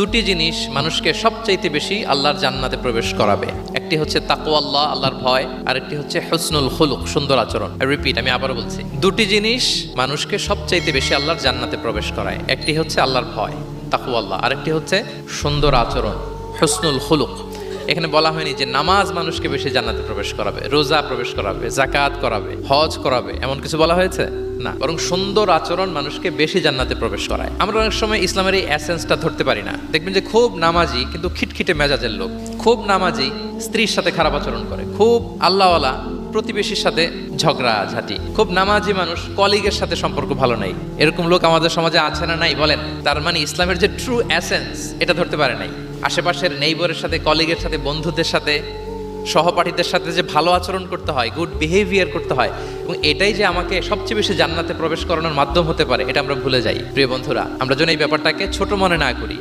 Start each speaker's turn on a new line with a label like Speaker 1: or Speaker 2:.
Speaker 1: দুটি জিনিস মানুষকে সবচাইতে বেশি আল্লাহর জান্নাতে প্রবেশ করাবে। একটি হচ্ছে তাকওয়াল্লাহ, আল্লাহর ভয়, আর একটি হচ্ছে হুসনুল খুলুক, সুন্দর আচরণ। রিপিট, আমি আবারও বলছি, দুটি জিনিস মানুষকে সবচাইতে বেশি আল্লাহর জান্নাতে প্রবেশ করায়। একটি হচ্ছে আল্লাহর ভয়, তাকওয়াল্লাহ, আর একটি হচ্ছে সুন্দর আচরণ, হুসনুল খুলুক। এখানে বলা হয়নি যে নামাজ মানুষকে বেশি জান্নাতে প্রবেশ করাবে, রোজা প্রবেশ করাবে, যাকাত করাবে, হজ করাবে, এমন কিছু বলা হয়েছে না। বরং সুন্দর আচরণ মানুষকে বেশি জান্নাতে প্রবেশ করায়। আমরা অনেক সময় ইসলামের এই এসেন্সটা ধরতে পারি না। দেখবেন যে খুব নামাজি কিন্তু খিটখিটে মেজাজের লোক, খুব নামাজি স্ত্রীর সাথে খারাপ আচরণ করে, খুব আল্লাহওয়ালা প্রতিবেশীর সাথে ঝগড়া ঝাঁটি, খুব নামাজি মানুষ কলিগের সাথে সম্পর্ক ভালো নাই। এরকম লোক আমাদের সমাজে আছে না নাই বলেন? তার মানে ইসলামের যে ট্রু এসেন্স এটা ধরতে পারে নাই। আশেপাশের নেইবরের সাথে, কলিগের সাথে, বন্ধুদের সাথে, সহপাঠীদের সাথে যে ভালো আচরণ করতে হয়, গুড বিহেভিয়ার করতে হয়, এবং এটাই যে আমাকে সবচেয়ে বেশি জান্নাতে প্রবেশ করানোর মাধ্যম হতে পারে, এটা আমরা ভুলে যাই। প্রিয় বন্ধুরা, আমরা যেন এই ব্যাপারটাকে ছোট মনে না করি।